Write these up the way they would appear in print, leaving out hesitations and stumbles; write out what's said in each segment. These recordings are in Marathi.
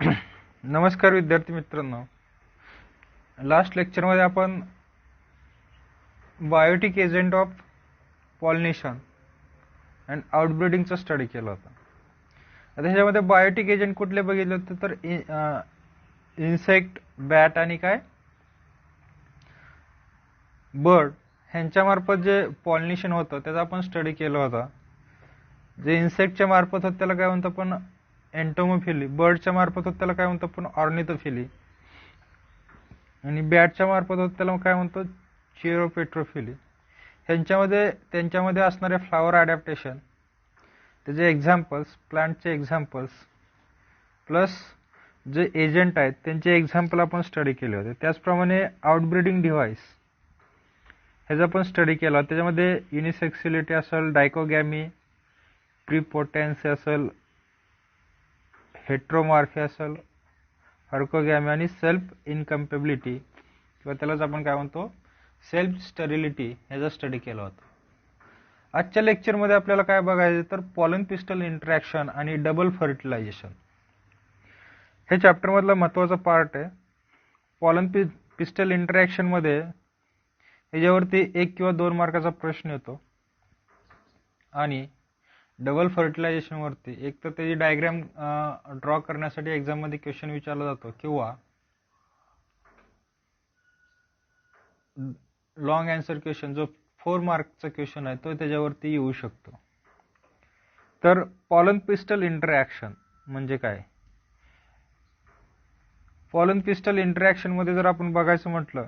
नमस्कार विद्यार्थी मित्रांनो. लास्ट लेक्चरमध्ये आपण biotic agent of pollination and आउटब्रीडिंगचा स्टडी केला होता. आता ह्याच्यामध्ये बायोटिक एजंट कुठले बघितले होते तर इन्सेक्ट, बॅट आणि काय बर्ड ह्यांच्यामार्फत जे पॉलिनेशन होतं त्याचा आपण स्टडी केला होता. जे इन्सेक्टच्या मार्फत होतं त्याला काय म्हणतो आपण एंटोमोफिली, बर्डच्या मार्फत होतं त्याला काय म्हणतो आपण ऑर्निथोफिली आणि बॅटच्या मार्फत होतं त्याला काय म्हणतो चिरोपेट्रोफिली. त्यांच्यामध्ये असणारे फ्लावर अडॅप्टेशन, त्याचे एक्झाम्पल्स, प्लांटचे एक्झाम्पल्स प्लस जे एजंट आहेत त्यांचे एक्झाम्पल आपण स्टडी केले होते. त्याचप्रमाणे आउटब्रीडिंग डिव्हाइस ह्याचा पण स्टडी केला. त्याच्यामध्ये युनिसेक्सुअलिटी असेल, डायकोगॅमी, प्रीपोटेन्सी असेल, हेट्रोमॉर्फी असेल, हर्कोगॅमी आणि सेल्फ इनकम्पेबिलिटी किंवा त्यालाच आपण काय म्हणतो सेल्फ स्टरिलिटी ह्याचा स्टडी केला होता. आजच्या लेक्चरमध्ये आपल्याला काय बघायचं तर पॉलन पिस्टल इंटरॅक्शन आणि डबल फर्टिलायझेशन हे चॅप्टरमधला महत्त्वाचा पार्ट आहे. पॉलन पिस्टल इंटरॅक्शनमध्ये ह्याच्यावरती 1 किंवा 2 मार्काचा प्रश्न येतो आणि डबल फर्टिलायझेशनवरती एक तर त्याची डायग्राम ड्रॉ करण्यासाठी एक्झाममध्ये क्वेश्चन विचारला जातो किंवा लॉंग आन्सर क्वेश्चन जो 4 मार्कचा क्वेश्चन आहे तो त्याच्यावरती येऊ शकतो. तर पॉलन पिस्टल इंटरॅक्शन म्हणजे काय? पॉलन पिस्टल इंटरॅक्शन मध्ये जर आपण बघायचं म्हटलं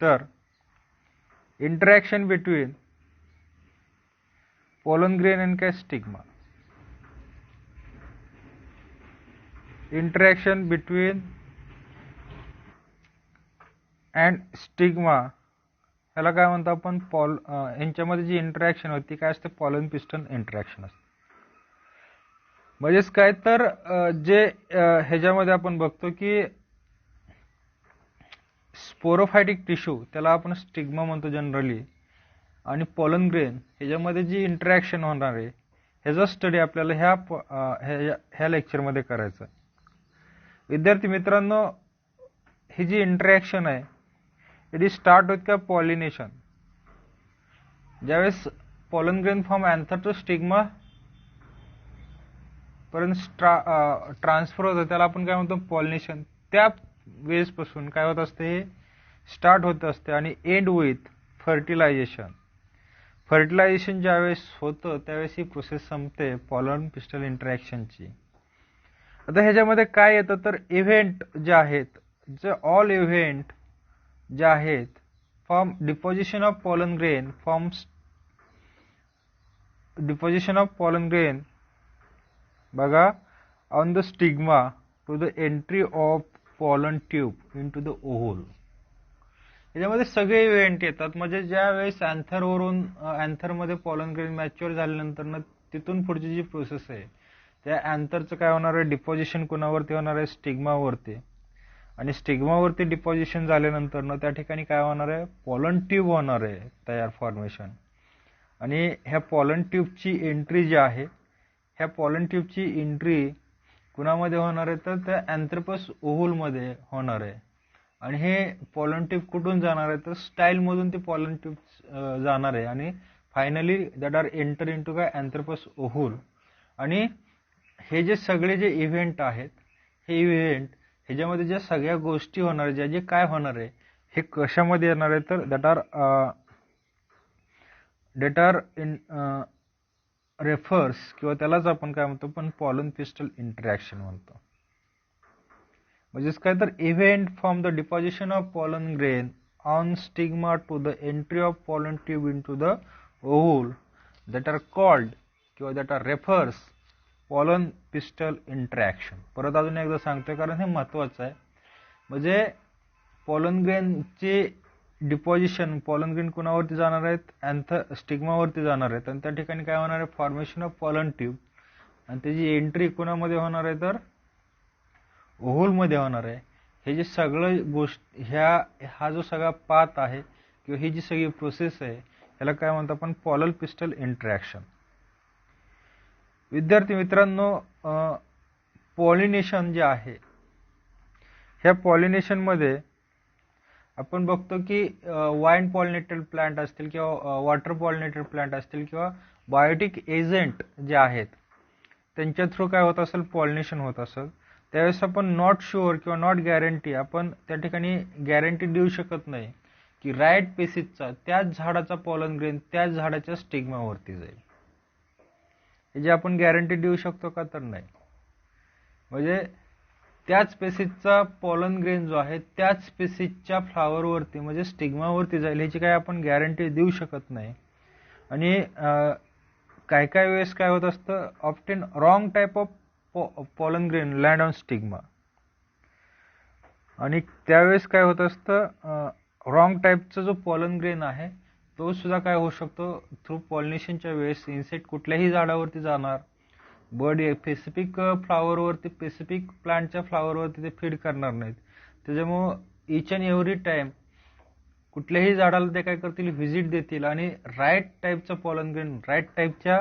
तर interaction between pollen grain and काय stigma, interaction between and stigma ह्याला काय म्हणतो आपण यांच्यामध्ये जी इंटरॅक्शन होती काय असते पॉलन पिस्टल इंटरॅक्शन असते. म्हणजेच काय तर जे ह्याच्यामध्ये आपण बघतो की स्पोरोफायटिक टिश्यू त्याला आपण स्टिग्मा म्हणतो जनरली आणि पॉलन ग्रेन ह्याच्यामध्ये जी इंटरॅक्शन होणार आहे ह्याचा स्टडी आपल्याला ह्या लेक्चरमध्ये करायचं. विद्यार्थी मित्रांनो, ही जी इंटरॅक्शन आहे इट स्टार्ट होत का पॉलिनेशन. ज्यावेळेस pollen grain from anther to stigma पर्यंत ट्रान्सफर होतं त्याला आपण काय म्हणतो पॉलिनेशन. त्या वेळेसपासून काय होत असते हे स्टार्ट होत असते आणि एंड विथ फर्टिलायझेशन. फर्टिलायझेशन ज्यावेळेस होतं त्यावेळेस ही प्रोसेस संपते पॉलन पिस्टल इंटरॅक्शनची. आता ह्याच्यामध्ये काय येतं तर इव्हेंट जे आहेत, जे ऑल इव्हेंट जे आहेत from deposition of pollen grain बघा on the stigma to the entry of pollen tube into the ovule. याच्यामध्ये सगळे इव्हेंट येतात. म्हणजे ज्या वेळेस अँथरमध्ये पॉलन ग्रेन मॅच्युअर झाल्यानंतर तिथून पुढची जी प्रोसेस आहे त्या अँथरचं काय होणार आहे डिपॉझिशन कोणावरती होणार आहे स्टिग्मावरती आणि स्टिग्मावरती डिपॉझिशन झाल्यानंतर त्या ठिकाणी काय होणार आहे पॉलन ट्यूब होणार आहे तयार फॉर्मेशन. आणि ह्या पॉलन ट्यूबची एंट्री जी आहे ह्या पॉलन ट्यूबची एंट्री कुणामध्ये होणार आहे तर त्या अँथ्रोपस ओव्हलमध्ये होणार आहे. आणि हे पॉलन ट्यूब कुठून जाणार आहे तर स्टाईलमधून ते पॉलन ट्यूब जाणार आहे आणि finally that are enter into काय अँथ्रोपस ओव्हल. आणि हे जे सगळे जे इव्हेंट आहेत हे इव्हेंट ह्याच्यामध्ये ज्या सगळ्या गोष्टी होणार आहेत जे काय होणार आहे हे कशामध्ये येणार आहे तर दॅट आर इन रेफर्स किंवा त्यालाच आपण काय म्हणतो पण पॉलन पिस्टल इंटरॅक्शन म्हणतो. म्हणजेच काय तर event from the deposition of pollen grain on stigma to the entry of pollen tube into the ovule that are called किंवा that are refers pollen pistil interaction. परत अजून एकदा सांगतोय कारण हे महत्वाचं आहे. म्हणजे पॉलन ग्रेनचे डिपॉझिशन पॉलन ग्रेन कुणावरती जाणार आहेत स्टिग्मावरती जाणार आहेत आणि त्या ठिकाणी काय होणार आहे फॉर्मेशन ऑफ पॉलन ट्यूब आणि त्याची एंट्री कुणामध्ये होणार आहे तर ओव्हलमध्ये होणार आहे. हे जे सगळं गोष्ट हा जो सगळा पाथ आहे किंवा ही जी सगळी प्रोसेस आहे ह्याला काय म्हणतो आपण पॉलन पिस्टल इंटरॅक्शन. विद्यार्थी मित्रांनो, पॉलिनेशन जे आहे ह्या पॉलिनेशन मध्ये आपण बघतो की वाईन पॉलिनेटेड प्लांट असतील किंवा वॉटर पॉलिनेटेड प्लांट असतील किंवा बायोटिक एजंट जे आहेत त्यांच्या थ्रू काय होत असेल, पॉलिनेशन होत असेल, त्यावेळेस आपण नॉट शुअर किंवा नॉट गॅरंटी, आपण त्या ठिकाणी गॅरंटी देऊ शकत नाही की राईट पेसिसचा त्याच झाडाचा पॉलन ग्रेन त्याच झाडाच्या स्टिग्मावरती जाईल. हे जे आपण गॅरंटी देऊ शकतो का, तर नाही. म्हणजे त्याच स्पेसिसचा पॉलन ग्रेन जो आहे त्याच स्पेसिसच्या फ्लावरवरती म्हणजे स्टिग्मावरती जाईल ह्याची काय आपण गॅरंटी देऊ शकत नाही. आणि काय काय वेळेस काय होत असतं, often wrong type of pollen grain land on stigma. आणि त्यावेळेस काय होत असतं, रॉंग टाईपचा जो पॉलन ग्रेन आहे तो सुद्धा काय होऊ शकतो, थ्रू पॉलिनेशनच्या वेळेस इन्सेक्ट कुठल्याही झाडावरती जाणार, बर्ड स्पेसिफिक फ्लावरवरती स्पेसिफिक प्लांटच्या फ्लावरवरती ते फीड करणार नाहीत. त्याच्यामुळं इच अँड एव्हरी टाइम कुठल्याही झाडाला ते काय करतील, व्हिजिट देतील आणि राईट टाईपचं पॉलन ग्रेन राईट टाईपच्या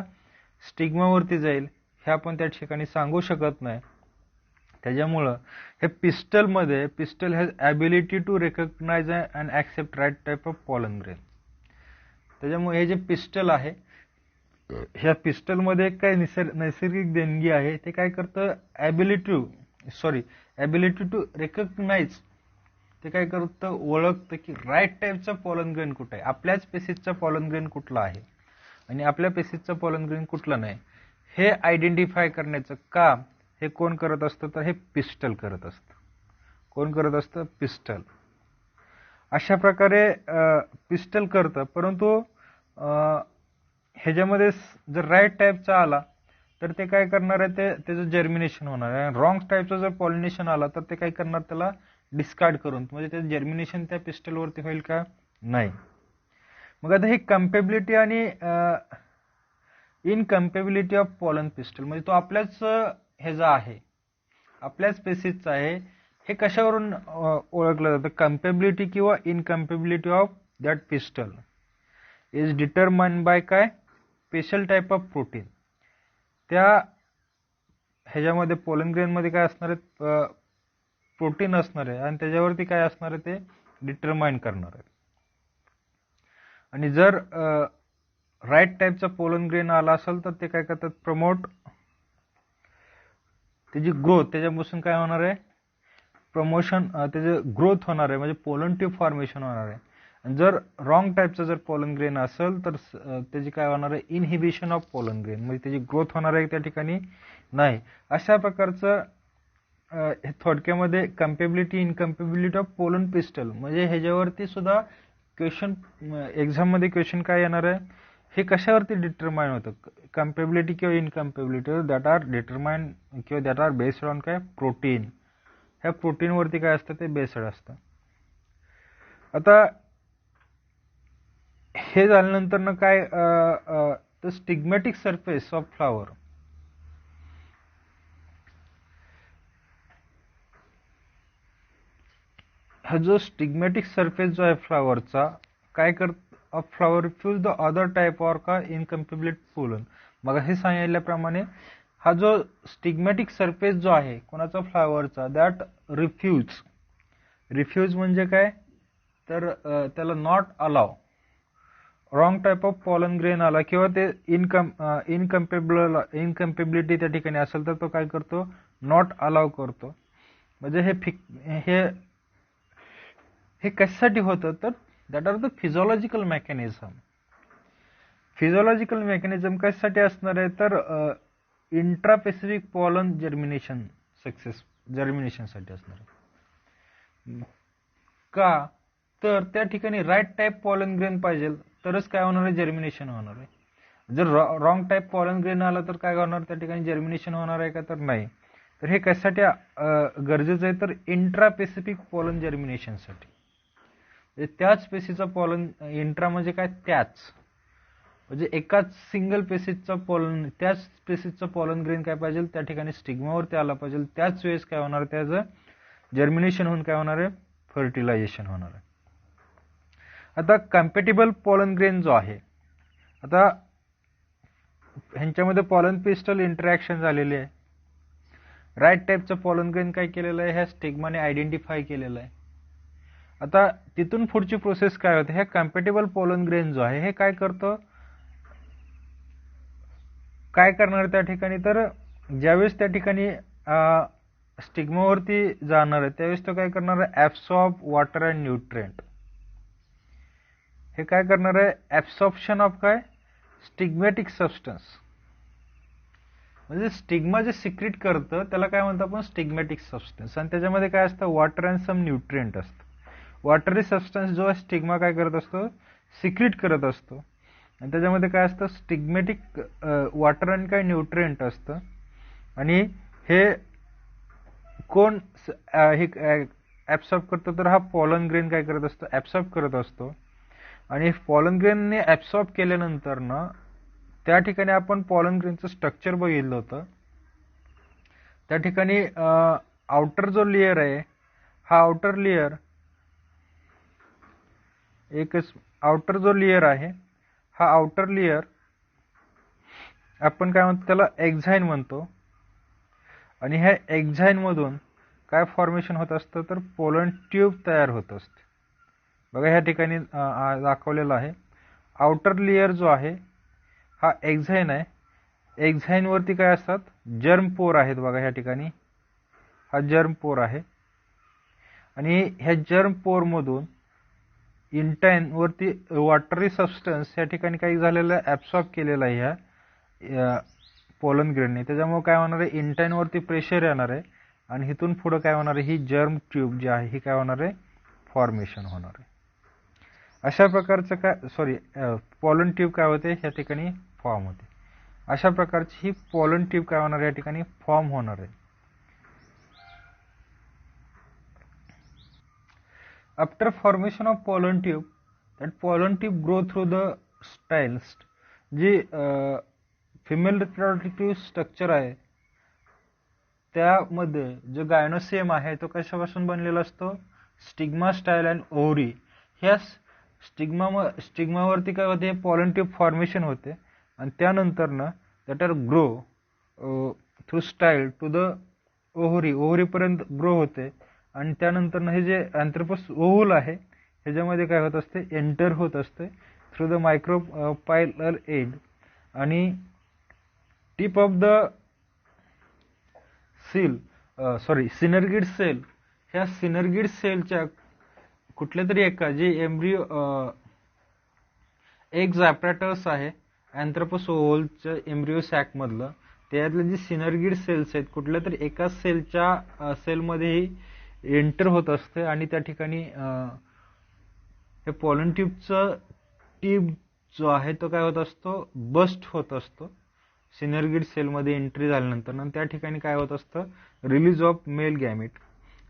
स्टिग्मावरती जाईल हे आपण त्या ठिकाणी सांगू शकत नाही. त्याच्यामुळं हे पिस्टलमध्ये pistil has ability to recognise and accept right type of pollen grain. त्याच्यामुळे हे जे पिस्टल आहे ह्या पिस्टलमध्ये काय नैसर्गिक देणगी आहे, ते काय करतं, ॲबिलिटी टू रेकग्नाइज, ते काय करतं, ओळखतं की राईट टाईपचा पॉलन ग्रेन कुठं आहे, आपल्याच स्पेसिसचा पॉलन ग्रेन कुठला आहे आणि आपल्या स्पेसिसचा पॉलन ग्रेन कुठला नाही, हे आयडेंटिफाय करण्याचं काम हे कोण करत असतं, तर हे पिस्टल करत असतं. कोण करत असतं, पिस्टल. अशा प्रकारे पिस्टल करतं. परंतु ह्याच्यामध्ये जर राईट टाईपचा आला तर ते काय करणार आहे, ते त्याचं जर्मिनेशन होणार आहे. रॉंग टाईपचा जर पॉलिनेशन आला तर ते काय करणार, त्याला डिस्कार्ड करून, म्हणजे त्याचं जर्मिनेशन त्या पिस्टलवरती होईल का, नाही. मग आता ही कम्पेबिलिटी आणि इनकम्पेबिलिटी ऑफ पॉलन पिस्टल, म्हणजे तो आपल्याच ह्याचा आहे, आपल्याच स्पेसिसचा आहे, हे कशावरून ओळखलं जातं, कम्पेबिलिटी किंवा incompatibility of that pistil is determined by काय, स्पेशल टाईप ऑफ प्रोटीन. त्या ह्याच्यामध्ये पॉलन ग्रेनमध्ये काय असणार आहे, प्रोटीन असणार आहे आणि त्याच्यावरती काय असणार आहे ते डिटरमाइन करणार आहे. आणि जर राईट टाईपचा पॉलन ग्रेन आला असेल तर ते काय करतात, प्रमोट त्याची ग्रोथ, त्याच्यापासून काय होणार आहे, प्रमोशन, त्याचे ग्रोथ होणार आहे, म्हणजे पोलन ट्यूब फॉर्मेशन होणार आहे. आणि जर रॉंग टाईपचा जर पॉलन ग्रेन असेल तर त्याची काय होणार आहे, इनहिबिशन ऑफ पॉलन ग्रेन, म्हणजे त्याची ग्रोथ होणार आहे त्या ठिकाणी नाही. अशा प्रकारचं थोडक्यामध्ये compatibility incompatibility of pollen pistol, म्हणजे ह्याच्यावरती सुद्धा क्वेश्चन एक्झाममध्ये क्वेश्चन काय येणार आहे, हे कशावरती डिटरमाइन होतं, कम्पेबिलिटी किंवा इनकम्पेबिलिटी दॅट आर डिटरमाइन किंवा दॅट आर बेस्ड ऑन काय, प्रोटीन. ह्या प्रोटीनवरती काय असतं, ते बेस्ड असतं. आता हे झाल्यानंतर ना काय, the stigmatic surface of flower. हा जो स्टिग्मॅटिक सरफेस जो आहे फ्लावरचा, काय करत flower refuse the other type or का इनकम्पेबिलिट पोलन. मग हे सांगितल्याप्रमाणे हा जो स्टिग्मॅटिक सरफेस जो आहे कोणाचा, फ्लावरचा, दॅट रिफ्यूज म्हणजे काय, तर त्याला not allow, wrong type of pollen grain आला किंवा ते इनकम्पेबिलिटी त्या ठिकाणी असेल तर तो काय करतो, नॉट अलाव करतो. म्हणजे हे कशासाठी होतं, तर that are the physiological mechanism. Physiological mechanism कशासाठी असणार आहे, तर इंट्रापेसिफिक पॉलन जर्मिनेशनसाठी असणार आहे. का, तर त्या ठिकाणी राईट टाईप पॉलन ग्रेन पाहिजे तरच काय होणार आहे, जर्मिनेशन होणार आहे. जर रॉंग टाईप पॉलन ग्रेन आला तर काय होणार, त्या ठिकाणी जर्मिनेशन होणार आहे का, तर नाही. तर हे कशासाठी गरजेचं आहे, तर इंट्रापेसिफिक पॉलन जर्मिनेशनसाठी. त्याच स्पेसिसचा पॉलन, इंट्रा म्हणजे काय, त्याच, म्हणजे एकाच सिंगल स्पेसिसचा पॉलन, त्याच स्पेसिसचा पॉलन ग्रेन काय पाहिजे, त्या ठिकाणी स्टिग्मावरती आला पाहिजे. त्याच वेळेस काय होणार, त्याचं जर्मिनेशन होऊन काय होणार आहे, फर्टिलायझेशन होणार आहे. आता कम्पॅटिबल पॉलन ग्रेन जो आहे, आता ह्यांच्यामध्ये पॉलन पिस्टल इंटरॅक्शन झालेली आहे राईट टाईपचं पॉलन ग्रेन काय केलेलं आहे, ह्या स्टिग्माने आयडेंटिफाय केलेलं आहे. आता तिथून पुढची प्रोसेस काय होते, ह्या कम्पॅटेबल पॉलन ग्रेन जो आहे हे काय करतो, काय करणार त्या ठिकाणी, तर ज्यावेळेस त्या ठिकाणी स्टिग्मावरती जाणार आहे त्यावेळेस तो काय करणार आहे, ऍब्सॉर्ब वॉटर अँड न्यूट्रिएंट. हे काय करणार आहे, ऍब्सॉर्प्शन ऑफ काय, स्टिग्मॅटिक सबस्टन्स. म्हणजे स्टिग्मा जे सिक्रेट करतं त्याला काय म्हणतो आपण, स्टिग्मॅटिक सबस्टन्स. आणि त्याच्यामध्ये काय असतं, वॉटर अँड सम न्यूट्रिएंट असतं. वॉटरी सबस्टन्स जो आहे स्टिग्मा काय करत असतो, सिक्रेट करत असतो. आणि त्याच्यामध्ये काय असतं, स्टिग्मॅटिक वॉटर अँड काय न्यूट्रिएंट असतं. आणि हे कोण हे ऍब्सॉर्ब करतो, तर हा पॉलन ग्रेन काय करत असतो, ऍब्सॉर्ब करत असतो. आणि पॉलन ग्रेनने ऍब्सॉर्ब केल्यानंतर ना त्या ठिकाणी आपण पॉलन ग्रेनचं स्ट्रक्चर बघितलं होतं. त्या ठिकाणी आउटर जो लेयर आहे, हा आउटर लेयर एकच आउटर जो लेयर आहे, हा आउटर लेयर आपण काय म्हणतो, त्याला एक्झाईन म्हणतो. आणि ह्या एक्झाईन मधून काय फॉर्मेशन होत असतं, तर पोलन ट्यूब तयार होत असते. बघा ह्या ठिकाणी दाखवलेलं आहे. आउटर लेयर जो आहे हा एक्झाईन आहे. एक्झाईन वरती काय असतात, जर्म पोर आहेत. बघा ह्या ठिकाणी हा जर्म पोर आहे. आणि ह्या जर्म पोर मधून इंटाईन वरती वॉटरी सबस्टन्स या ठिकाणी काही झालेलं आहे, ऍब्सॉर्ब केलेलं आहे ह्या पोलन ग्रेनने. त्याच्यामुळे काय होणार आहे, इंटाईन वरती प्रेशर येणार आहे आणि इथून पुढे काय होणार आहे, ही जर्म ट्यूब जी आहे ही काय होणार आहे, फॉर्मेशन होणार आहे. अशा प्रकारचं काय पॉलन ट्यूब काय होते या ठिकाणी फॉर्म होते. अशा प्रकारची ही पॉलन ट्यूब काय होणार या ठिकाणी फॉर्म होणार आहे. After formation of pollen tube, that pollen tube grow through the styles. जी फिमेल रिप्रोडक्टिव्ह स्ट्रक्चर आहे त्यामध्ये जो गायनोसियम आहे तो कशापासून बनलेला असतो, स्टिग्मा, स्टाईल अँड ओव्हरी. ह्या स्टिग्मावरती काय होते, पॉलन ट्यूब फॉर्मेशन होते. आणि त्यानंतर ना that are grow through style to the ovary पर्यंत ग्रो होते. आणि त्यानंतर हे जे अँथ्रोपोस ओव्हल आहे ह्याच्यामध्ये काय होत असते, एंटर होत असते थ्रू द मायक्रोपायलर एड. आणि tip of the synergid sale, ह्या सिनर्गिड सेलच्या कुठल्या तरी एका जे एम्ब्रिओ एक ॲपॅरॅटस आहे अँथ्रोपोस ओव्हलच्या एम्ब्रिओ सॅक मधलं, त्यातले जे सिनर्गिड सेल्स आहेत कुठल्या तरी एका सेलच्या सेलमध्ये एंटर होत असते. आणि त्या ठिकाणी हे पॉलन ट्यूबचं ट्यूब जो आहे तो काय होत असतो, बस्ट होत असतो सिनर्गिड सेलमध्ये एंट्री झाल्यानंतर. आणि त्या ठिकाणी काय होत असतं, रिलीज ऑफ मेल गॅमेट.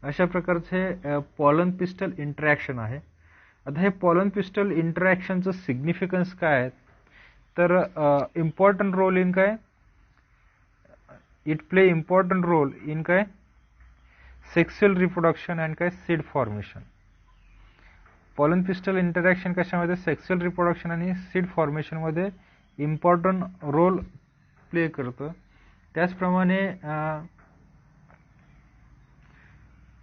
अशा प्रकारचे पॉलन पिस्टल इंटरॅक्शन आहे. आता हे पॉलन पिस्टल इंटरॅक्शनचं सिग्निफिकन्स काय आहे, तर इम्पॉर्टंट रोल इन काय, it play important role in काय, सेक्शुअल रिप्रोडक्शन अँड काय, seed formation. Pollen pistil interaction कशामध्ये, सेक्शुअल रिप्रोडक्शन आणि सीड फॉर्मेशन मध्ये इम्पॉर्टंट रोल प्ले करतं. त्याचप्रमाणे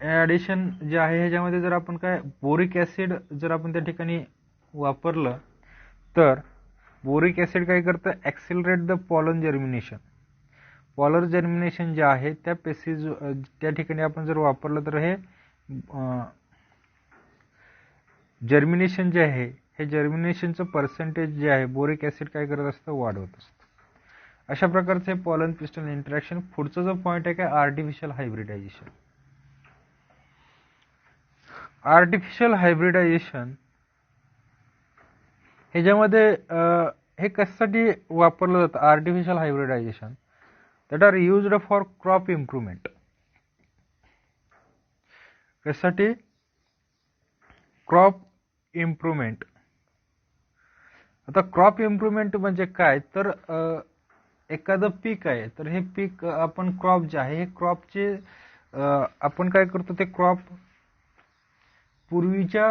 ॲडिशन जे आहे ह्याच्यामध्ये जर आपण काय बोरिक ॲसिड जर आपण त्या ठिकाणी वापरलं तर बोरिक ॲसिड काय करतं, accelerate the pollen germination. Polar germination जे आहे त्या पेसीज त्या ठिकाणी आपण जर वापरलं तर हे जर्मिनेशन जे आहे हे जर्मिनेशनचं पर्सेंटेज जे आहे बोरिक ॲसिड काय करत असतं, वाढवत असतं. अशा प्रकारचे पॉलन पिस्टल इंटरॅक्शन. पुढचा जो पॉईंट आहे काय, आर्टिफिशियल हायब्रिडायझेशन. आर्टिफिशियल हायब्रिडायझेशन ह्याच्यामध्ये हे कशासाठी वापरलं जातं, artificial hybridization that are used for crop improvement. कशासाठी, क्रॉप इम्प्रूव्हमेंट. आता क्रॉप इम्प्रूव्हमेंट म्हणजे काय, तर एखादं पीक आहे तर हे पीक आपण क्रॉप जे आहे हे क्रॉपचे आपण काय करतो, ते क्रॉप पूर्वीच्या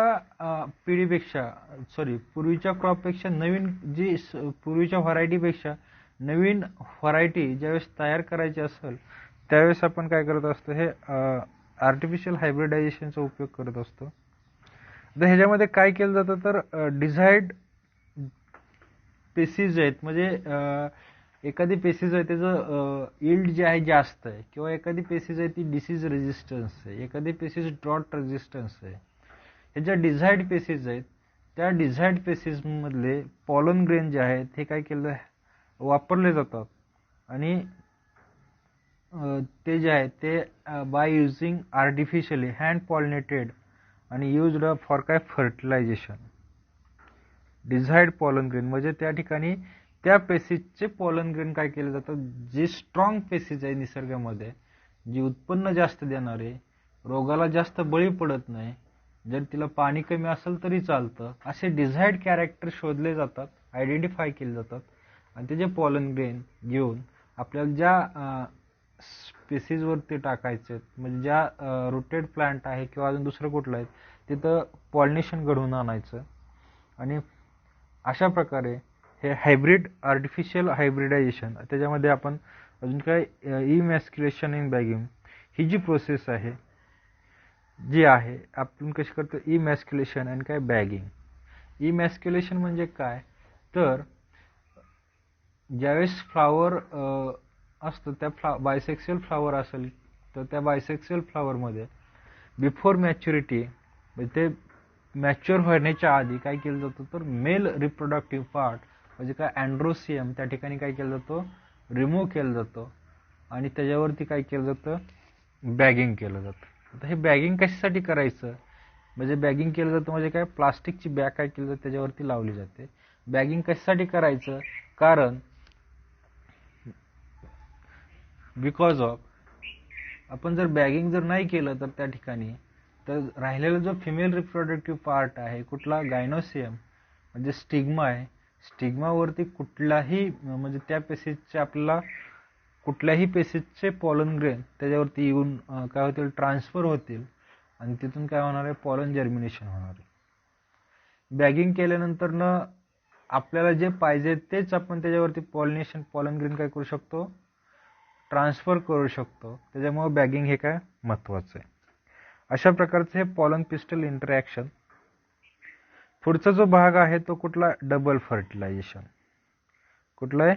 क्रॉपपेक्षा नवीन जी पूर्वीच्या व्हरायटीपेक्षा नवीन व्हरायटी ज्यावेळेस तयार करायची असेल त्यावेळेस आपण काय करत असतो, हे आर्टिफिशियल हायब्रिडायझेशनचा उपयोग करत असतो. तर ह्याच्यामध्ये काय केलं जातं, तर डिझाईड पेसीज आहेत, म्हणजे एखादी पेसीज आहे त्याचं यील्ड जे आहे जास्त आहे, किंवा एखादी पेसीज आहे ती डिसीज रेजिस्टन्स आहे, एखादी पेसीज ड्रॉट रेजिस्टन्स आहे. हे ज्या डिझाईड पेसीज आहेत त्या डिझाईड पेसीजमधले पॉलन ग्रेन जे आहेत हे काय केलं वापरले जातात, आणि ते जे आहेत ते by using artificially hand pollinated आणि युज्ड फॉर काय फर्टिलायझेशन. डिझाईड पॉलन ग्रेन म्हणजे त्या ठिकाणी त्या पेसीजचे पॉलन ग्रेन काय केले जातात, जे स्ट्रॉंग पेसीज आहे निसर्गामध्ये, जी उत्पन्न जास्त देणारे, रोगाला जास्त बळी पडत नाही, जर तिला पाणी कमी असेल तरी चालतं, असे डिझाईड कॅरेक्टर शोधले जातात, आयडेंटिफाय केले जातात, आणि त्याचे पॉलन ग्रेन घेऊन आपल्याला ज्या स्पेसीजवरती टाकायचे, म्हणजे ज्या रुटेड प्लांट आहे किंवा अजून दुसरं कुठलं आहे तिथं पॉलिनेशन घडवून आणायचं. आणि अशा प्रकारे हे हायब्रिड आर्टिफिशियल हायब्रिडायझेशन, त्याच्यामध्ये आपण अजून काय इमॅस्क्युलेशन इन बॅगिंग ही जी प्रोसेस आहे जी आहे आपण कशी करतो, इमॅस्क्युलेशन आणि काय बॅगिंग. इमॅस्क्युलेशन म्हणजे काय, तर ज्यावेळेस फ्लावर असतं त्या बायसेक्शुअल फ्लावर असेल तर त्या बायसेक्शुअल फ्लावरमध्ये बिफोर मॅच्युरिटी म्हणजे ते मॅच्युअर होण्याच्या आधी काय केलं जातं, तर मेल रिप्रोडक्टिव्ह पार्ट म्हणजे काय अँड्रोसियम त्या ठिकाणी काय केलं जातं, रिमूव्ह केलं जातं, आणि त्याच्यावरती काय केलं जातं, बॅगिंग केलं जातं. आता हे बॅगिंग कशासाठी करायचं, म्हणजे बॅगिंग केलं जातं म्हणजे काय, प्लास्टिकची बॅग काय केलं जातं त्याच्यावरती लावली जाते. बॅगिंग कशासाठी करायचं, कारण बिकॉज ऑफ आपण जर बॅगिंग जर नाही केलं तर त्या ठिकाणी तर राहिलेला जो फिमेल रिप्रोडक्टिव्ह पार्ट आहे कुठला, गायनोसियम म्हणजे स्टिग्मा आहे, स्टिग्मावरती कुठलाही म्हणजे त्या पेसीजचे आपल्याला कुठल्याही पेसीजचे पॉलन ग्रेन त्याच्यावरती येऊन काय होतील, ट्रान्सफर होतील, आणि तिथून काय होणार आहे, पॉलन जर्मिनेशन होणार आहे. बॅगिंग केल्यानंतर न आपल्याला जे पाहिजे तेच आपण त्याच्यावरती पॉलन ग्रेन काय करू शकतो, ट्रान्सफर करू शकतो. त्याच्यामुळे बॅगिंग हे काय महत्वाचं आहे. अशा प्रकारचे हे पॉलन पिस्टल इंटरॅक्शन. पुढचा जो भाग आहे तो कुठला, डबल फर्टिलायझेशन. कुठला आहे,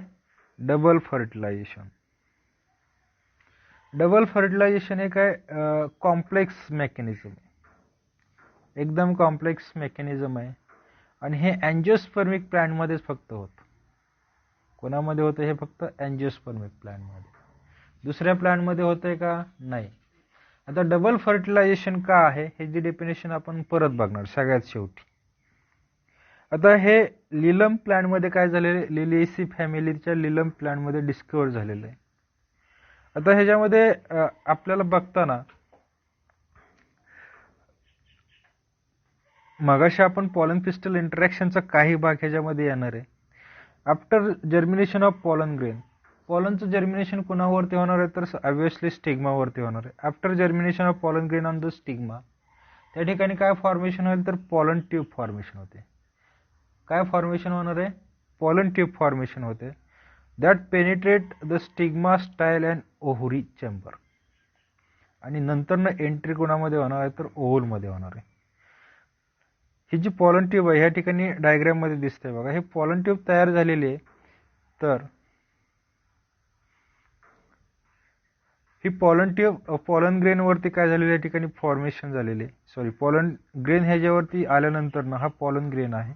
डबल फर्टिलायझेशन. डबल फर्टिलायझेशन हे काय कॉम्प्लेक्स मेकॅनिझम, एकदम कॉम्प्लेक्स मेकॅनिझम आहे, आणि हे अँजिओस्पर्मिक प्लांटमध्येच फक्त होतं. कोणामध्ये होतं, हे फक्त अँजिओस्पर्मिक प्लांटमध्ये. दुसऱ्या प्लांटमध्ये होतंय का, नाही. आता डबल फर्टिलायझेशन का आहे हे जी डेफिनेशन आपण परत बघणार सगळ्यात शेवटी. आता हे लिलम प्लांटमध्ये काय झालेलं आहे, लिलिएसी फॅमिलीच्या लिलम प्लांटमध्ये डिस्कवर झालेलं आहे. आता ह्याच्यामध्ये आपल्याला बघताना मगाशी आपण पॉलन पिस्टल इंटरॅक्शनचा काही भाग ह्याच्यामध्ये येणार आहे. After germination of pollen grain, पॉलनचं जर्मिनेशन कोणावरती होणार आहे, तर ऑब्व्हियसली स्टिग्मावरती होणार आहे. After germination of pollen grain on the stigma, त्या ठिकाणी काय फॉर्मेशन होईल, तर पॉलन ट्यूब फॉर्मेशन होते. काय फॉर्मेशन होणार आहे, पॉलन ट्यूब फॉर्मेशन होते, that penetrate the stigma style and ovary chamber, आणि नंतर एंट्री कोणामध्ये होणार आहे, तर ओव्हलमध्ये होणार आहे. ही जी पॉलन ट्यूब आहे ह्या ठिकाणी डायग्राम मध्ये दिसते बघा, हे पॉलन ट्यूब तयार झालेली आहे. तर ही पॉलन ट्यूब पॉलन ग्रेन वरती काय झालेलं या ठिकाणी फॉर्मेशन झालेले, सॉरी पॉलन ग्रेन ह्याच्यावरती आल्यानंतर ना हा पॉलन ग्रेन आहे.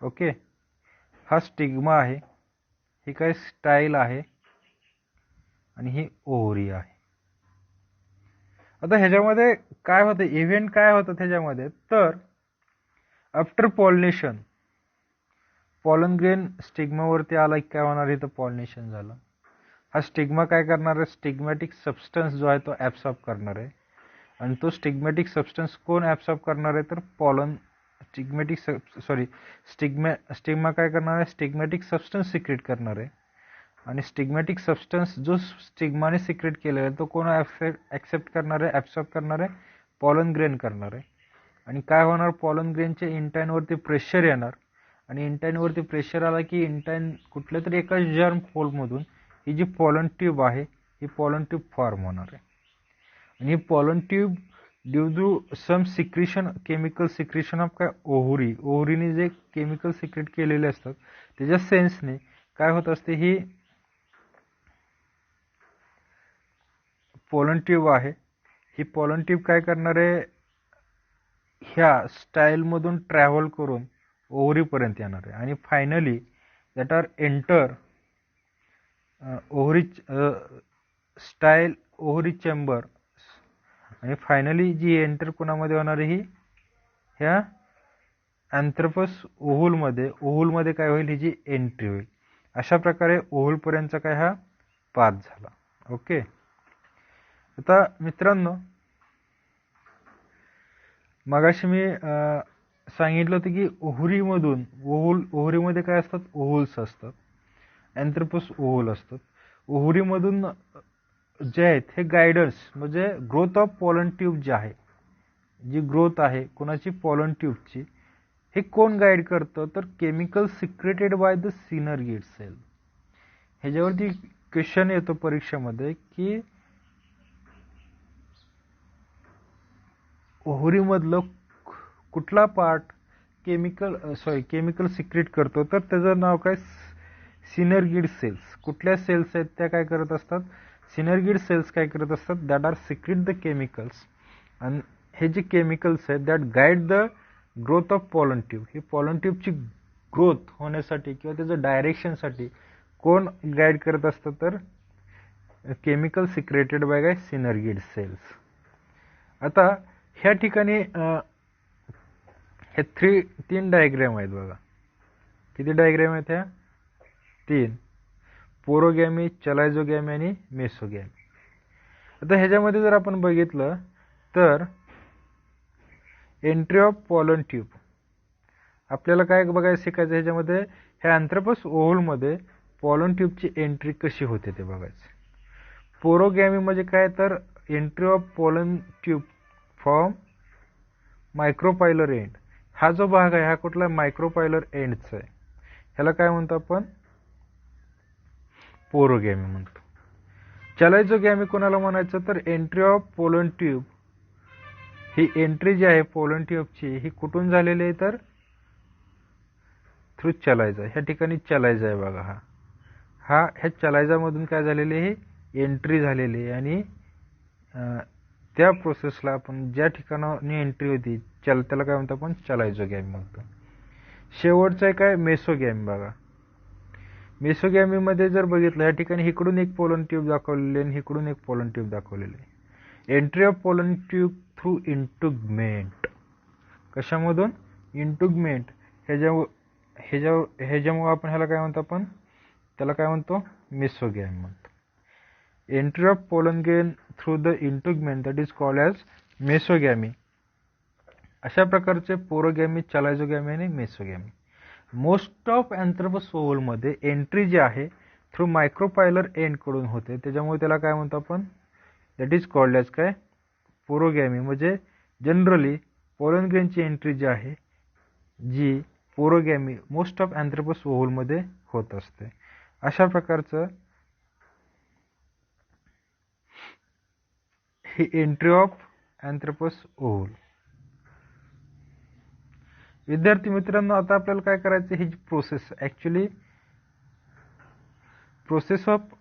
ओके, हा स्टिग्मा आहे, ही काय स्टाईल आहे, आणि ही ओव्हरी आहे. आता ह्याच्यामध्ये काय होतं, इव्हेंट काय होतं त्याच्यामध्ये, तर आफ्टर पॉलिनेशन पॉलन ग्रेन स्टिग्मावरती आला की काय होणार, इथं पॉलिनेशन झालं. हा स्टिग्मा काय करणार आहे, स्टिग्मॅटिक सबस्टन्स जो आहे तो ॲब्सॉर्ब करणार आहे, आणि तो स्टिग्मॅटिक सबस्टन्स कोण ॲब्सॉर्ब करणार आहे, तर पॉलन स्टिग्मा काय करणार आहे, स्टिग्मॅटिक सबस्टन्स सिक्रेट करणार आहे, आणि स्टिग्मॅटिक सबस्टन्स जो स्टिग्माने सिक्रेट केलेला आहे तो कोण ॲक्सेप्ट करणार आहे, ॲब्सॉर्ब करणार आहे, पॉलन ग्रेन करणार आहे. आणि काय होणार, पॉलन ग्रेनच्या इंटाईनवरती प्रेशर येणार, आणि इंटाईनवरती प्रेशर आला की इंटाईन कुठल्या तरी एका जर्म होलमधून ही जी पॉलन ट्यूब आहे ही पॉलन ट्यूब फॉर्म होणार आहे. आणि ही pollen tube due to some secretion, chemical secretion of काय ओव्हरीने जे केमिकल सिक्रेट केलेले असतात त्याच्या सेन्सने काय होत असते, ही पॉलन ट्यूब आहे, ही पॉलन ट्यूब काय करणार आहे, ह्या स्टाईलमधून ट्रॅव्हल करून ओव्हरीपर्यंत येणार आहे आणि finally that are enter ovary style ovary chamber. आणि फायनली जी एंटर कोणामध्ये होणार आहे, ही ह्या अँथ्रोपस ओव्हलमध्ये काय होईल, ही जी एंट्री होईल. अशा प्रकारे ओव्हलपर्यंतचा काय हा पाथ झाला. ओके. आता मित्रांनो, मगाशी मी सांगितलं होतं की ओव्हरीमध्ये काय असतात, ओव्हल्स असतात, अँथ्रोपस ओव्हल असतात. ओव्हरीमधून जे आहेत हे गायडन्स म्हणजे ग्रोथ ऑफ पॉलन ट्यूब जे आहे, जी ग्रोथ आहे कोणाची, पॉलन ट्यूबची, हे कोण गाईड करतं, तर chemical secreted by the synergid cell. ह्याच्यावरती क्वेश्चन येतो परीक्षेमध्ये की ओव्हरीमधलं कुठला पार्ट केमिकल सिक्रेट करतो, तर त्याचं नाव काय, सिनर्गिड सेल्स. कुठल्या सेल्स आहेत त्या काय करत असतात, सिनर्गिड सेल्स काय करत असतात, that are secrete the chemicals. आणि हे जे केमिकल्स आहेत that guide the growth of pollen tube. ही पॉलन ट्यूबची ग्रोथ होण्यासाठी किंवा त्याचं डायरेक्शनसाठी कोण गाईड करत असतं, तर केमिकल सिक्रेटेड बाय काय, सिनर्गिड सेल्स. आता ह्या ठिकाणी हे तीन डायग्रॅम आहेत बघा. किती डायग्रॅम आहेत ह्या, 3. पोरोगॅमी, चलायझोगॅमी आणि मेसोगॅमी. आता ह्याच्यामध्ये जर आपण बघितलं तर एंट्री ऑफ पॉलन ट्यूब आपल्याला काय बघायला शिकायचं ह्याच्यामध्ये, ह्या अँथ्रोपस ओव्हलमध्ये पॉलन ट्यूबची एंट्री कशी होते ते बघायचं. पोरोगॅमी म्हणजे काय, तर entry of pollen tube from micropylar end. हा जो भाग आहे हा कुठला, मायक्रोपायलर एंडचा आहे, ह्याला काय म्हणतो आपण, पोरोगॅमी म्हणतो. चलायझोगॅमी कोणाला म्हणायचं, तर एंट्री ऑफ पॉलन ट्यूब, ही एंट्री जी आहे पॉलन ट्यूबची ही कुठून झालेली आहे, तर थ्रू चलायझा. ह्या ठिकाणी चलायझा आहे बघा, ह्या चलायझामधून काय झालेली आहे, एंट्री झालेली आहे. आणि त्या प्रोसेसला आपण ज्या ठिकाणी एंट्री होती त्याला काय म्हणतो आपण, चलायझोगॅमी म्हणतो. शेवटचं आहे काय, मेसोगॅमी बघा. मेसोगॅमीमध्ये जर बघितलं, या ठिकाणी इकडून एक पॉलन ट्यूब दाखवलेली आणि इकडून एक पॉलन ट्यूब दाखवलेली आहे. Entry of pollen tube through integument. कशामधून, इंटुगमेंट. ह्याच्यामुळे आपण ह्याला काय म्हणतो, आपण त्याला काय म्हणतो, मेसोगॅमी म्हणतो. Entry of pollen grain through the integument that is called as mesogamy. अशा प्रकारचे पोरोगॅमी, चलायझोगॅमी आणि मेसोगॅमी. मोस्ट ऑफ अँथ्रोपस ओव्हलमध्ये एंट्री जी आहे थ्रू मायक्रोपायलर एंड कडून होते, त्याच्यामुळे त्याला काय म्हणतो आपण, दॅट इज कॉल्ड ॲज काय, पोरोगॅमी. म्हणजे जनरली पॉलन ग्रेनची एंट्री जी आहे, जी पोरोगॅमी मोस्ट ऑफ अँथ्रोपस ओव्हलमध्ये होत असते. अशा प्रकारचं ही एंट्री ऑफ अँथ्रोपस ओव्हल. विद्यार्थी मित्रांनो, आता आपल्याला काय करायचं, ही process actually process of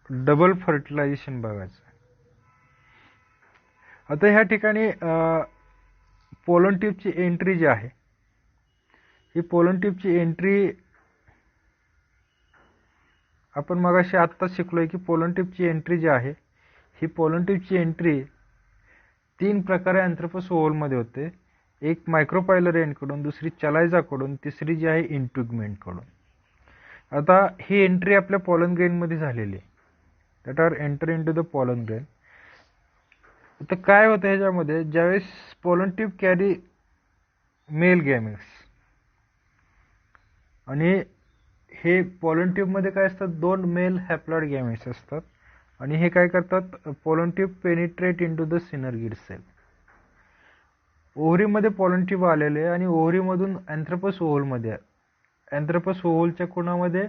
double fertilization बघायचं. आता ह्या ठिकाणी पॉलन ट्यूबची एंट्री जी आहे, ही पॉलन ट्यूबची एंट्री आपण मगाशी आत्ताच शिकलोय की पॉलन ट्यूबची एंट्री जी आहे, ही पॉलन ट्यूबची एंट्री 3 प्रकारे अँथ्रोपस ओव्हलमध्ये होते. एक मायक्रोपायलर एंडकडून, दुसरी चलायझाकडून, तिसरी जी आहे इंटुगमेंटकडून. आता ही एंट्री आपल्या पॉलन ग्रेनमध्ये झालेली आहे, that are enter into the pollen grain. तर काय होतं ह्याच्यामध्ये, ज्यावेळेस pollen tube carry male gametes, आणि हे पॉलन ट्यूबमध्ये काय असतात, 2 मेल हॅप्लॉइड गॅमेट्स असतात. आणि हे काय करतात, pollen tube penetrate into the synergid cell. ओव्हरीमध्ये पॉलन ट्यूब आलेले आहे आणि ओव्हरीमधून अँथ्रोपस ओव्हलमध्ये, अँथ्रोपस ओव्हलच्या कोणामध्ये,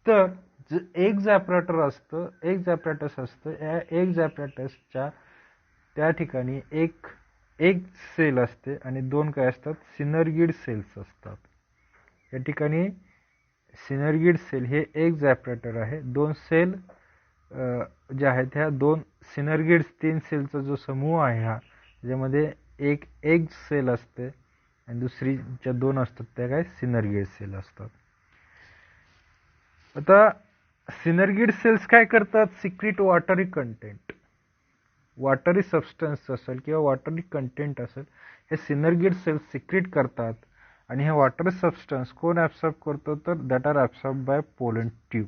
तर जे एग्ज ॲपॅरेटस असतं, या एग्ज ॲपॅरेटसच्या त्या ठिकाणी एक एक सेल असते आणि दोन काय असतात, सिनर्गिड सेल्स असतात. या ठिकाणी सिनर्गिड सेल हे एग्ज ॲपॅरेटर आहे. दोन सेल जे आहेत ह्या दोन सिनर्गिड, 3 सेलचा जो समूह आहे हा, त्याच्यामध्ये एक एग सेल असते आणि दुसरी ज्या दोन असतात त्या काय सिनर्गिड सेल असतात. आता सिनर्गिड सेल्स काय करतात, सिक्रीट वॉटरी कंटेंट, वॉटरी सबस्टन्स असेल किंवा वॉटरी कंटेंट असेल, हे सिनर्गिड सेल्स सिक्रीट करतात. आणि हे वॉटर सबस्टन्स कोण ॲब्सॉर्ब करतो, तर that are absorb by pollen tube.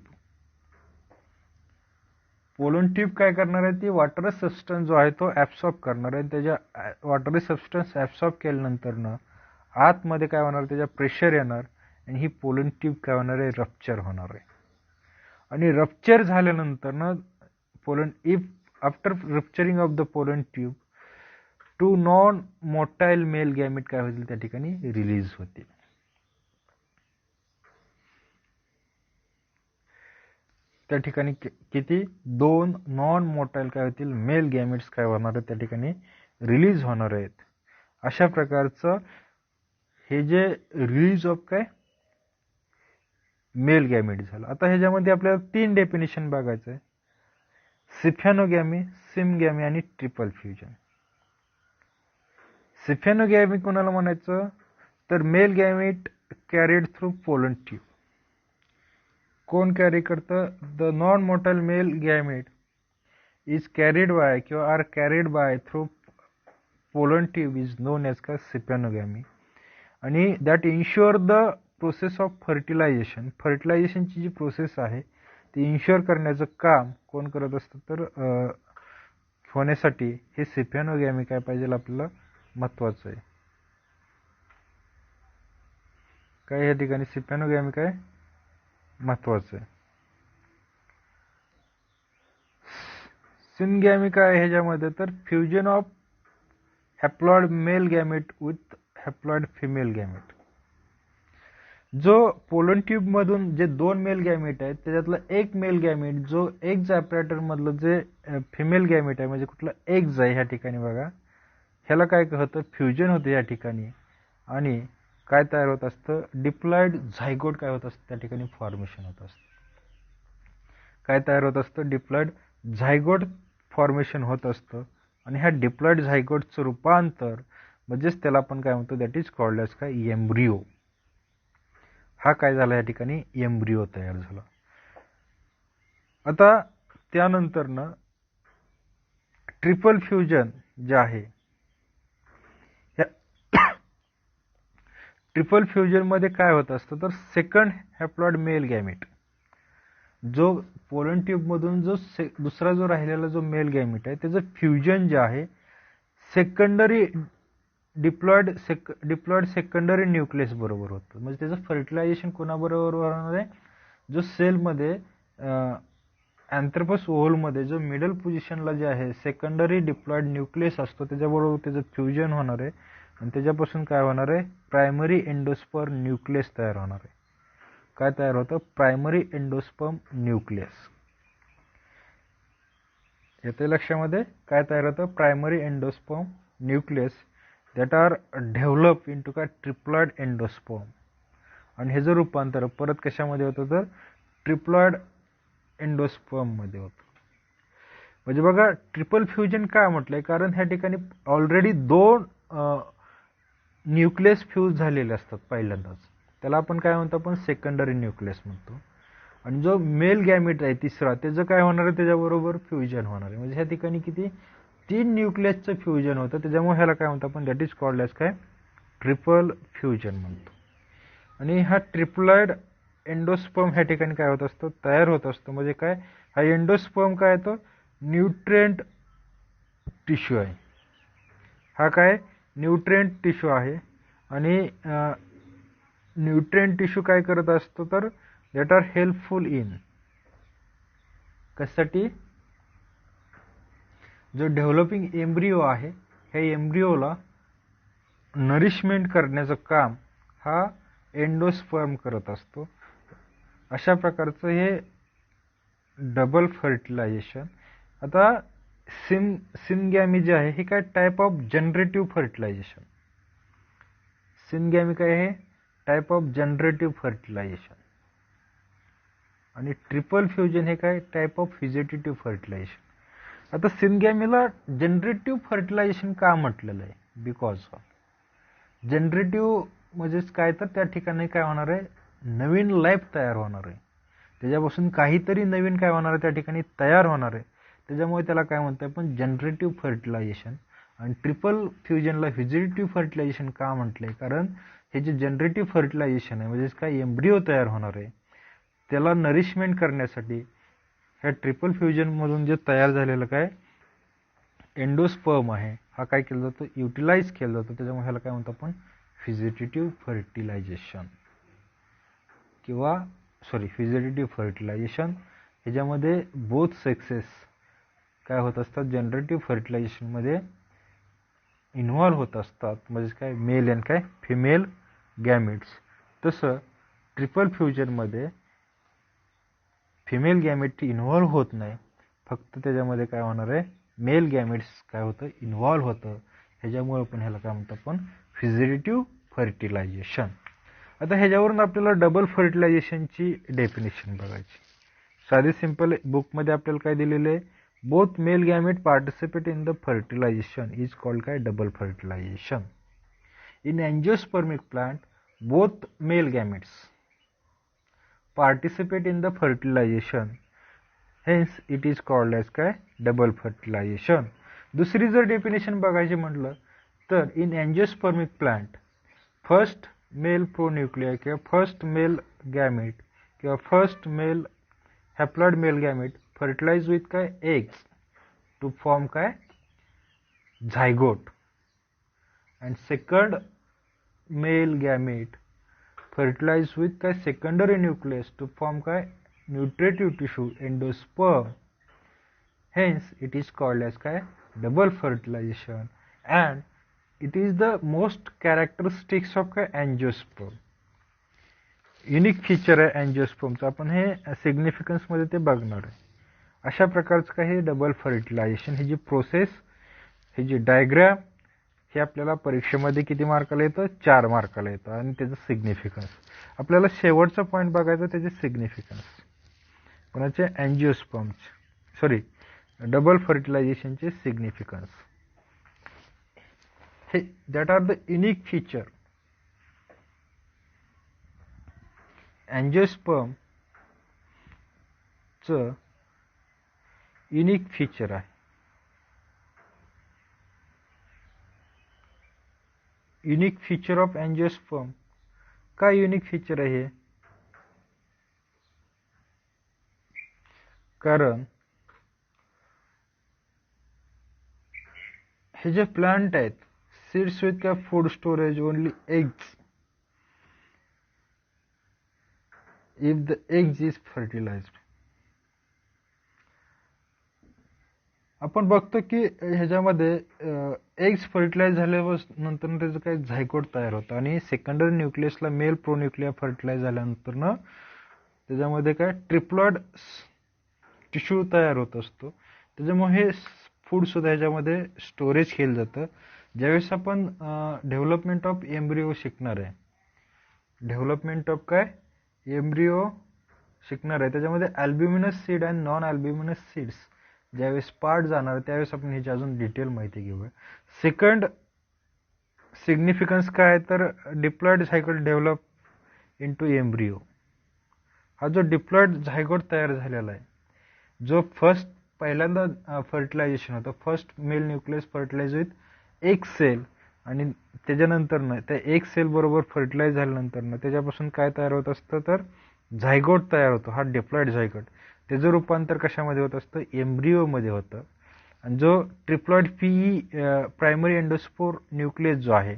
Pollen tube काय करणार आहे, ती वॉटर सबस्टन्स जो आहे तो ॲब्सॉर्ब करणार आहे. त्याच्या वॉटरी सबस्टन्स ॲब्सॉर्ब केल्यानंतर आतमध्ये काय होणार, त्याच्या प्रेशर येणार आणि ही पोलन ट्यूब काय होणार आहे, रप्चर होणार आहे. आणि रप्चर झाल्यानंतर pollen after rupturing of the pollen tube 2 non motile male gamete काय होतील, त्या ठिकाणी रिलीज होतील. त्या ठिकाणी किती, 2 नॉन मोटाईल काय होतील, मेल गॅमेट्स काय होणार आहेत, त्या ठिकाणी रिलीज होणार आहेत. अशा प्रकारचं हे जे रिलीज ऑफ काय मेल गॅमेट झालं. आता ह्याच्यामध्ये आपल्याला 3 डेफिनेशन बघायचं आहे, सिफॅनोगॅमी, सिमगॅमी आणि ट्रिपल फ्युजन. सिफॅनोगॅमी कोणाला म्हणायचं, तर male gamete carried through pollen tube. कोण कॅरी करतं, the non motile male gamete is carried by किंवा are carried by through pollen tube is known as का सिफॅनोगॅमी. आणि that ensure the process of fertilization, फर्टिलायझेशनची जी प्रोसेस आहे ती इन्श्युअर करण्याचं काम कोण करत असतं, तर होण्यासाठी हे सिफॅनोगॅमी काय पाहिजे आपल्याला, महत्वाचं आहे. काय या ठिकाणी सिफॅनोगॅमी काय महत्वाचं आहे. सिनगॅमी काय ह्याच्यामध्ये, तर fusion of haploid male gamete with haploid female gamete. जो पोलन ट्यूब मधून जे 2 मेल गॅमेट आहेत त्याच्यातलं एक मेल गॅमेट जो एग्ज ॲपॅरेटर मधलं जे फिमेल गॅमेट आहे, म्हणजे कुठलं एग्ज आहे ह्या ठिकाणी बघा, ह्याला काय होतं, फ्युजन होतं या ठिकाणी आणि काय तयार होत असतं, डिप्लॉइड झायगोट काय होत असतं, त्या ठिकाणी फॉर्मेशन होत असतं. काय तयार होत असतं, डिप्लॉइड झायगोट फॉर्मेशन होत असतं. आणि ह्या डिप्लॉइड झायगोटचं रूपांतर म्हणजेच त्याला आपण काय म्हणतो, दॅट इज कॉल्ड एज काय एम्ब्रिओ. हा काय झाला, या ठिकाणी एम्ब्रिओ तयार झाला. आता त्यानंतर ट्रिपल फ्युजन जे आहे, ट्रिपल फ्युजन मध्ये काय होत असतं, तर सेकंड हॅप्लॉइड मेल गॅमेट जो पोलन ट्यूब मधून जो दुसरा जो राहिलेला जो मेल गॅमेट आहे त्याचं फ्युजन जे आहे सेकंडरी डिप्लॉइड सेकंडरी न्यूक्लियस बरोबर होतं. म्हणजे त्याचं फर्टिलायझेशन कोणाबरोबर होणार आहे, जो सेलमध्ये अँथ्रोपस ओव्हलमध्ये जो मिडल पोझिशनला जे आहे सेकंडरी डिप्लॉइड न्यूक्लियस असतो त्याच्याबरोबर त्याचं फ्युजन होणार आहे आणि त्याच्यापासून काय होणार आहे, प्रायमरी एंडोस्पर्म न्यूक्लियस तयार होणार आहे. काय तयार होतं, प्रायमरी एंडोस्पर्म न्यूक्लियस. येते लक्षामध्ये, काय तयार होतं, primary endosperm nucleus that are develop into काय ट्रिप्लॉइड एंडोस्पर्म. आणि हे जर रूपांतर परत कशामध्ये होतं, तर ट्रिप्लॉइड एंडोस्पर्म मध्ये होतं. म्हणजे बघा ट्रिपल फ्युजन काय म्हटलंय, कारण ह्या ठिकाणी ऑलरेडी 2 न्यूक्लियस फ्यूज झालेले असतात पहिल्यांदाच, त्याला आपण काय म्हणतो, आपण सेकंडरी न्यूक्लियस म्हणतो. आणि जो मेल गॅमेट आहे तिसरा, त्याचं काय होणार आहे, त्याच्याबरोबर फ्युजन होणार आहे. म्हणजे ह्या ठिकाणी किती 3 न्यूक्लियसचं फ्युजन होतं, त्याच्यामुळे ह्याला काय म्हणतो आपण, दॅट इज कॉल्ड एज काय ट्रिपल फ्युजन म्हणतो. आणि हा ट्रिप्लॉइड एंडोस्पर्म ह्या ठिकाणी काय होत असतो, तयार होत असतो. म्हणजे काय, हा एंडोस्पर्म काय तो न्यूट्रिएंट टिश्यू आहे. हा काय न्यूट्रिएंट टिश्यू आहे. आणि न्यूट्रिएंट टिश्यू काय करत असतो, तर दॅट आर हेल्पफुल इन कशासाठी, जो डेव्हलपिंग एम्ब्रिओ आहे ह्या एम्ब्रिओला नरिशमेंट करण्याचं काम हा एंडोस्पर्म करत असतो. अशा प्रकारचं हे डबल फर्टिलायझेशन. आता सिनगॅमी जे आहे हे काय टाईप ऑफ जनरेटिव्ह फर्टिलायझेशन. सिनगॅमी काय आहे टाईप ऑफ जनरेटिव्ह फर्टिलायझेशन. आणि ट्रिपल फ्युजन हे काय टाईप ऑफ व्हेजिटेटिव्ह फर्टिलायझेशन. आता सिनगॅमीला जनरेटिव्ह फर्टिलायझेशन का म्हटलेलं आहे? बिकॉज ऑफ जनरेटिव्ह म्हणजेच काय तर त्या ठिकाणी काय होणार आहे नवीन लाईफ तयार होणार आहे. त्याच्यापासून काहीतरी नवीन काय होणार आहे त्या ठिकाणी तयार होणार आहे. त्याच्यामुळे त्याला काय म्हणतो आपण जनरेटिव्ह फर्टिलायझेशन. आणि ट्रिपल फ्युजनला व्हेजिटेटिव्ह फर्टिलायझेशन का म्हटलंय? कारण हे जे जनरेटिव्ह फर्टिलायझेशन आहे म्हणजेच काय एम्ब्रिओ तयार होणार आहे त्याला नरिशमेंट करण्यासाठी ह्या ट्रिपल फ्युजनमधून जे तयार झालेलं काय एंडोस्पर्म आहे हा काय केला जातो युटिलाइज केला जातो. त्याच्यामुळे ह्याला काय म्हणतो आपण व्हेजिटेटिव्ह फर्टिलायझेशन किंवा व्हेजिटेटिव्ह फर्टिलायझेशन. ह्याच्यामध्ये बोथ सेक्सेस काय होत असतात जनरेटिव्ह फर्टिलायझेशनमध्ये इन्व्हॉल्व्ह होत असतात. म्हणजे काय मेल आणि काय फिमेल गॅमेट्स. तसं ट्रिपल फ्युजनमध्ये फिमेल गॅमेट इन्व्हॉल्व्ह होत नाही. फक्त त्याच्यामध्ये काय होणार आहे मेल गॅमेट्स काय होतं इन्व्हॉल्व्ह होतं. ह्याच्यामुळे पण ह्याला काय म्हणतो आपण व्हेजिटेटिव्ह फर्टिलायझेशन. आता ह्याच्यावरून आपल्याला डबल फर्टिलायझेशनची डेफिनेशन बघायची. साधी सिंपल बुकमध्ये आपल्याला काय दिलेलं आहे both male gamete participate in the fertilization is called काय double fertilization. In angiospermic plant both male gametes participate in the fertilization, hence it is called as काय डबल फर्टिलायझेशन. दुसरी जर डेफिनेशन बघायची म्हटलं तर in angiospermic plant first male pronuclei किंवा फर्स्ट मेल गॅमेट किंवा first male haploid male gamete fertilize with काय एग्स टू फॉर्म काय zygote and second male gamete fertilize with काय secondary nucleus to form काय nutritive tissue endosperm, hence it is called as काय double fertilization and it is the most characteristics of काय angiosperm. युनिक फीचर आहे अँजिओस्पर्मचं. आपण हे सिग्निफिकन्स मध्ये ते बघणार आहे. अशा प्रकारचं काय हे डबल फर्टिलायझेशन. ही जी प्रोसेस ही जी डायग्राम हे आपल्याला परीक्षेमध्ये किती मार्काला येतं 4 मार्काला येतं. आणि त्याचं सिग्निफिकन्स आपल्याला शेवटचा पॉईंट बघायचा त्याचे सिग्निफिकन्स कोणाचे अँजिओस्पर्मचे डबल फर्टिलायझेशनचे सिग्निफिकन्स. हे that are the unique feature. अँजिओस्पर्मचं युनिक फीचर आहे. Unique feature of angiosperm. काय युनिक फीचर आहे हे? कारण हे जे प्लांट आहेत सीड्स विथ काय food storage only eggs if the eggs is fertilized. आपण बघतो की ह्याच्यामध्ये एग्स फर्टिलाइज झाल्यानंतर त्याचं काही झायकोट तयार होतं आणि सेकंडरी न्यूक्लियसला मेल प्रोन्यूक्लिया फर्टिलाइज झाल्यानंतर त्याच्यामध्ये काय ट्रिप्लॉइड टिश्यू तयार होत असतो. त्याच्यामुळे हे फूड सुद्धा ह्याच्यामध्ये स्टोरेज केलं जातं. ज्यावेळेस आपण डेव्हलपमेंट ऑफ एम्ब्रिओ शिकणार आहे डेव्हलपमेंट ऑफ काय एम्ब्रिओ शिकणार आहे त्याच्यामध्ये अल्ब्युमिनस सीड आणि नॉन अल्ब्युमिनस सीड्स ज्यावेळेस पार्ट जाणार त्यावेळेस आपण ह्याची अजून डिटेल माहिती घेऊया. सेकंड सिग्निफिकन्स काय तर diploid zygote develop into embryo. हा जो डिप्लॉइड झायगोट तयार झालेला आहे जो पहिल्यांदा फर्टिलायझेशन होतं first male nucleus fertilize with एक सेल आणि त्याच्यानंतर त्या एक सेल बरोबर फर्टिलाइज झाल्यानंतर त्याच्यापासून काय तयार होत असतं तर झायगोट तयार होतो. हा डिप्लॉइड झायगोट त्याचं रूपांतर कशामध्ये होत असतं एम्ब्रिओमध्ये होतं. आणि जो triploid PE primary endospore nucleus जो आहे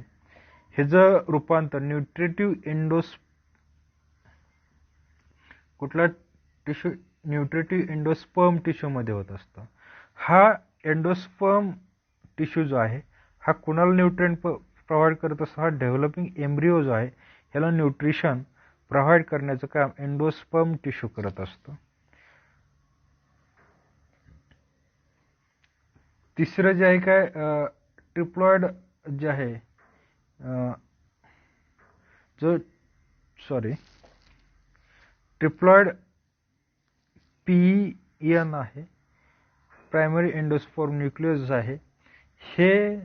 ह्याचं रूपांतर न्यूट्रिटिव्ह कुठला टिश्यू न्यूट्रिटिव्ह एंडोस्पर्म टिश्यूमध्ये होत असतं. हा एंडोस्पर्म टिश्यू जो आहे हा कुणाला न्यूट्रिएंट प्रोव्हाइड करत असतो हा डेव्हलपिंग एम्ब्रिओ जो आहे ह्याला न्यूट्रिशन प्रोव्हाइड करण्याचं काम एंडोस्पर्म टिश्यू करत असतो. तिसरं जे आहे काय ट्रिप्लॉइड जे आहे जो सॉरी ट्रिप्लॉइड PEN आहे, प्रायमरी एंडोस्पर्म न्यूक्लियस आहे, हे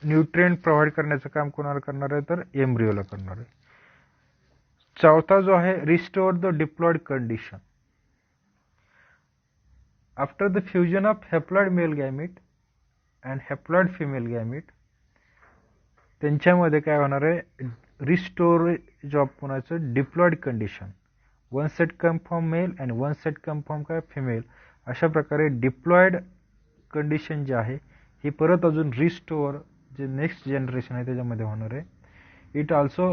न्यूट्रिएंट प्रोव्हाइड करण्याचं काम कोणाला करणार आहे तर एम्ब्रियोला करणार आहे. चौथा जो आहे restore the diploid condition. After the fusion of haploid male gamete and haploid female gamete त्यांच्यामध्ये काय होणार आहे रिस्टोरेज ऑफ कोणाचं diploid condition. One set come from male and one set come from काय फिमेल. अशा प्रकारे डिप्लॉइड कंडिशन जे आहे ही परत अजून रिस्टोअर जे नेक्स्ट जनरेशन आहे त्याच्यामध्ये होणार आहे. It also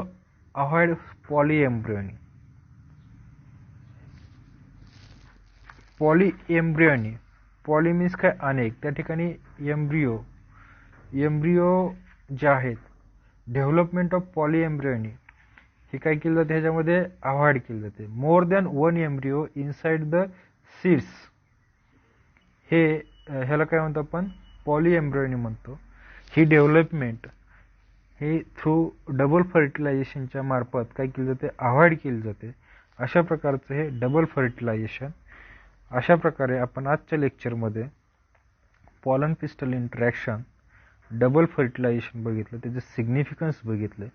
avoid polyembryony. Polyembryony, poly means काय अनेक, त्या ठिकाणी एम्ब्रियो जे आहेत डेव्हलपमेंट ऑफ पॉलीएम्ब्रियोनी हे काय केलं जाते ह्याच्यामध्ये अवॉइड केलं जाते. More than one embryo inside the seeds हे ह्याला काय म्हणतो आपण पॉलीएम्ब्रियोनी म्हणतो. ही डेव्हलपमेंट हे थ्रू डबल फर्टिलायझेशनच्या मार्फत काय केलं जाते अवॉइड केली जाते. अशा प्रकारचं हे डबल फर्टिलायझेशन. अशा प्रकारे आपण आजच्या लेक्चरमध्ये pollen pistil interaction, double fertilization बघितलं, त्याचे सिग्निफिकन्स बघितले.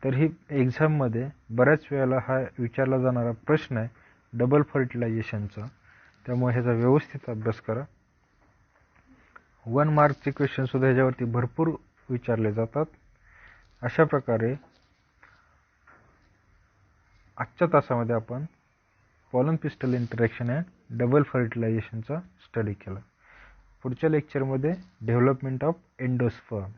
तर ही एक्झाममध्ये बऱ्याच वेळेला हा विचारला जाणारा प्रश्न आहे डबल फर्टिलायझेशनचा, त्यामुळे ह्याचा व्यवस्थित अभ्यास करा. 1 मार्कचे क्वेश्चन सुद्धा ह्याच्यावरती भरपूर विचारले जातात. अशा प्रकारे आजच्या तासामध्ये आपण pollen pistil interaction and double फर्टिलायझेशनचा स्टडी केला. पुढच्या लेक्चरमध्ये डेव्हलपमेंट ऑफ एंडोस्पर्म